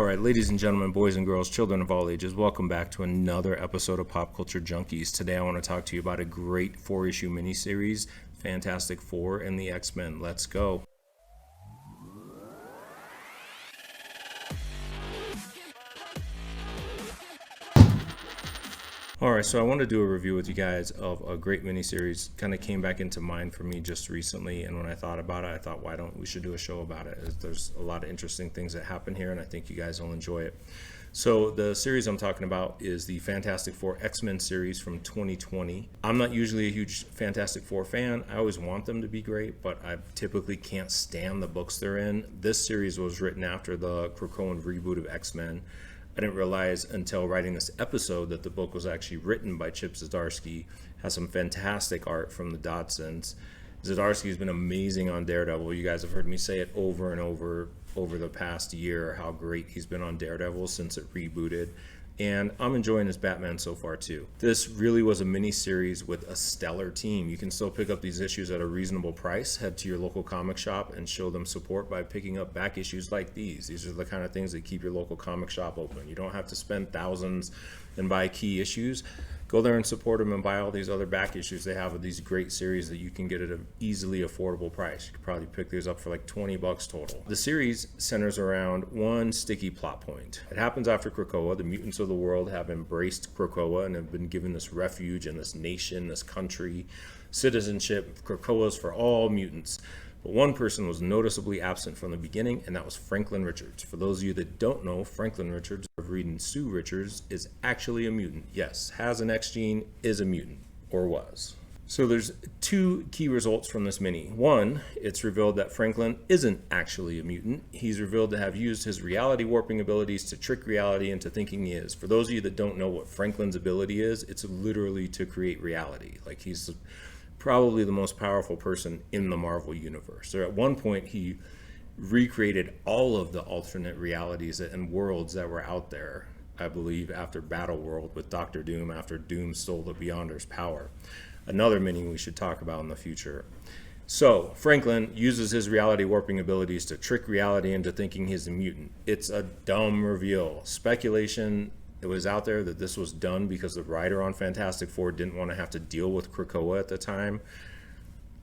right, ladies and gentlemen, boys and girls, children of all ages, welcome back to another episode of Pop Culture Junkies. Today I want to talk to you about a great 4-issue miniseries, Fantastic Four and the X-Men. Let's go. Alright, so I want to do a review with you guys of a great miniseries. Kind of came back into mind for me just recently, and when I thought about it, I thought, why don't we should do a show about it? There's a lot of interesting things that happen here, and I think you guys will enjoy it. So the series I'm talking about is the Fantastic Four X-Men series from 2020. I'm not usually a huge Fantastic Four fan. I always want them to be great, but I typically can't stand the books they're in. This series was written after the Krakoan reboot of X-Men. I didn't realize until writing this episode that the book was actually written by Chip Zdarsky. Has some fantastic art from the Dodsons. Zdarsky's been amazing on Daredevil. You guys have heard me say it over and over the past year how great he's been on Daredevil since it rebooted. And I'm enjoying his Batman so far too. This really was a mini series with a stellar team. You can still pick up these issues at a reasonable price. Head to your local comic shop and show them support by picking up back issues like these. These are the kind of things that keep your local comic shop open. You don't have to spend thousands and buy key issues. Go there and support them and buy all these other back issues they have of these great series that you can get at an easily affordable price. You could probably pick these up for like 20 bucks total. The series centers around one sticky plot point. It happens after Krakoa. The mutants of the world have embraced Krakoa and have been given this refuge and this nation, this country, citizenship. Krakoa's for all mutants. But one person was noticeably absent from the beginning, and that was Franklin Richards. For those of you that don't know, Franklin Richards, of Reed and Sue Richards, is actually a mutant. Yes, has an X gene, is a mutant, or was. So there's two key results from this mini. One, it's revealed that Franklin isn't actually a mutant. He's revealed to have used his reality warping abilities to trick reality into thinking he is. For those of you that don't know what Franklin's ability is, it's literally to create reality. Like, he's probably the most powerful person in the Marvel universe. So at one point he recreated all of the alternate realities and worlds that were out there, I believe, after Battle World with Doctor Doom, after Doom stole the Beyonder's power. Another mini we should talk about in the future. So Franklin uses his reality warping abilities to trick reality into thinking he's a mutant. It's a dumb reveal. Speculation. It was out there that this was done because the writer on Fantastic Four didn't want to have to deal with Krakoa at the time.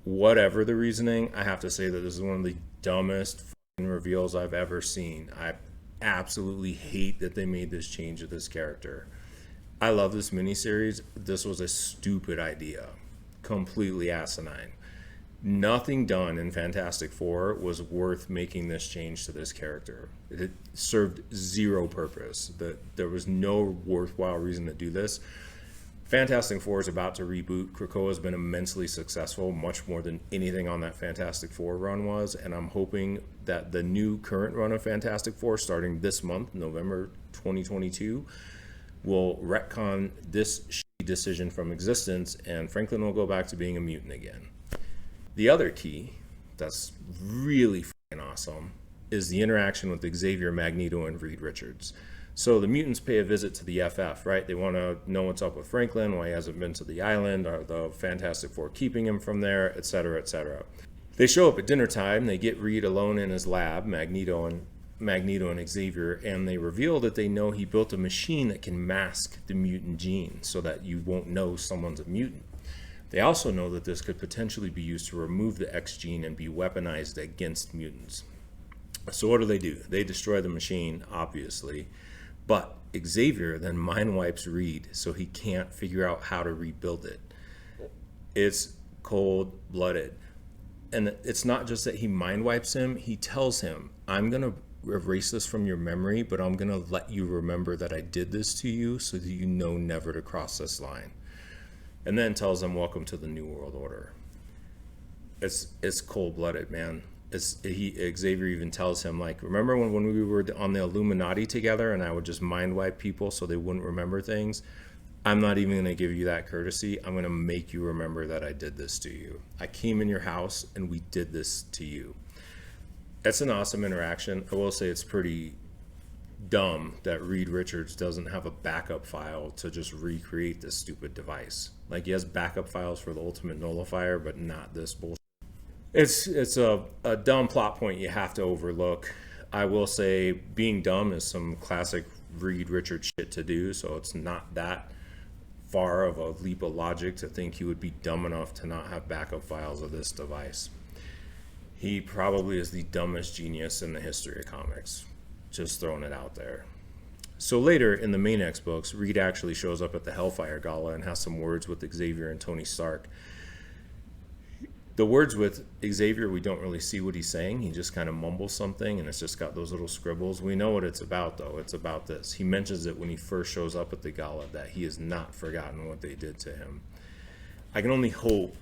Whatever the reasoning, I have to say that this is one of the dumbest reveals I've ever seen. I absolutely hate that they made this change of this character. I love this miniseries. This was a stupid idea. Completely asinine. Nothing done in Fantastic Four was worth making this change to this character. It served zero purpose. There was no worthwhile reason to do this. Fantastic Four is about to reboot. Krakoa has been immensely successful, much more than anything on that Fantastic Four run was, and I'm hoping that the new current run of Fantastic Four, starting this month, November 2022, will retcon this decision from existence, and Franklin will go back to being a mutant again. The other key that's really fucking awesome is the interaction with Xavier, Magneto, and Reed Richards. So the mutants pay a visit to the FF, right? They want to know what's up with Franklin, why he hasn't been to the island, are the Fantastic Four keeping him from there, etc., etc. They show up at dinner time. They get Reed alone in his lab, Magneto and Xavier, and they reveal that they know he built a machine that can mask the mutant gene so that you won't know someone's a mutant. They also know that this could potentially be used to remove the X gene and be weaponized against mutants. So what do? They destroy the machine, obviously, but Xavier then mind wipes Reed so he can't figure out how to rebuild it. It's cold-blooded. And it's not just that he mind wipes him, he tells him, I'm going to erase this from your memory, but I'm going to let you remember that I did this to you so that you know never to cross this line. And then tells them, welcome to the New World Order. It's cold-blooded, man. Xavier even tells him, like, remember when we were on the Illuminati together and I would just mind wipe people so they wouldn't remember things? I'm not even going to give you that courtesy. I'm going to make you remember that I did this to you. I came in your house and we did this to you. That's an awesome interaction. I will say it's pretty dumb that Reed Richards doesn't have a backup file to just recreate this stupid device. Like, he has backup files for the Ultimate Nullifier, but not this bullshit. It's a dumb plot point you have to overlook. I will say being dumb is some classic Reed Richards shit to do, so it's not that far of a leap of logic to think he would be dumb enough to not have backup files of this device. He probably is the dumbest genius in the history of comics. Just throwing it out there. So later in the main X books, Reed actually shows up at the Hellfire Gala and has some words with Xavier and Tony Stark. The words with Xavier, we don't really see what he's saying. He just kind of mumbles something, and it's just got those little scribbles. We know what it's about, though. It's about this. He mentions it when he first shows up at the gala, that he has not forgotten what they did to him. I can only hope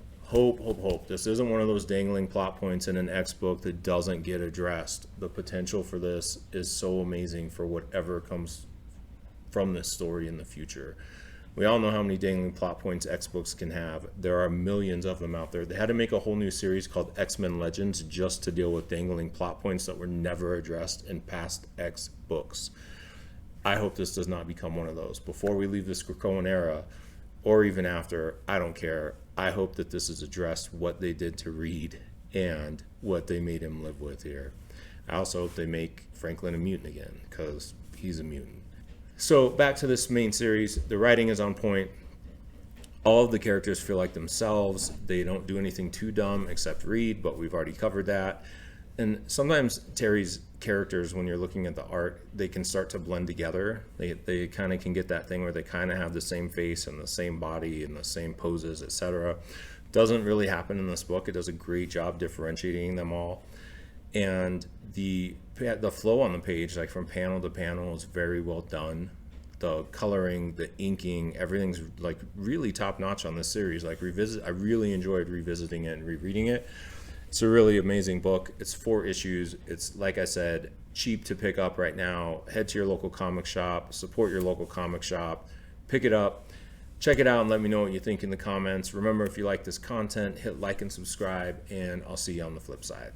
this isn't one of those dangling plot points in an X book that doesn't get addressed. The potential for this is so amazing for whatever comes from this story in the future. We all know how many dangling plot points X books can have. There are millions of them out there. They had to make a whole new series called X-Men Legends just to deal with dangling plot points that were never addressed in past X books. I hope this does not become one of those. Before we leave this Krakoan era, or even after, I don't care. I hope that this is addressed, what they did to Reed and what they made him live with here. I also hope they make Franklin a mutant again, because he's a mutant. So back to this main series, the writing is on point. All of the characters feel like themselves. They don't do anything too dumb except Reed, but we've already covered that. And sometimes Terry's characters, when you're looking at the art, they can start to blend together. They kind of can get that thing where they kind of have the same face and the same body and the same poses, etc. Doesn't really happen in this book. It does a great job differentiating them all. And the flow on the page, like from panel to panel, is very well done. The coloring, the inking, everything's like really top notch on this series. Like I really enjoyed revisiting it and rereading it. It's a really amazing book. It's 4 issues. It's, like I said, cheap to pick up right now. Head to your local comic shop, support your local comic shop, pick it up, check it out, and let me know what you think in the comments. Remember, if you like this content, hit like and subscribe, and I'll see you on the flip side.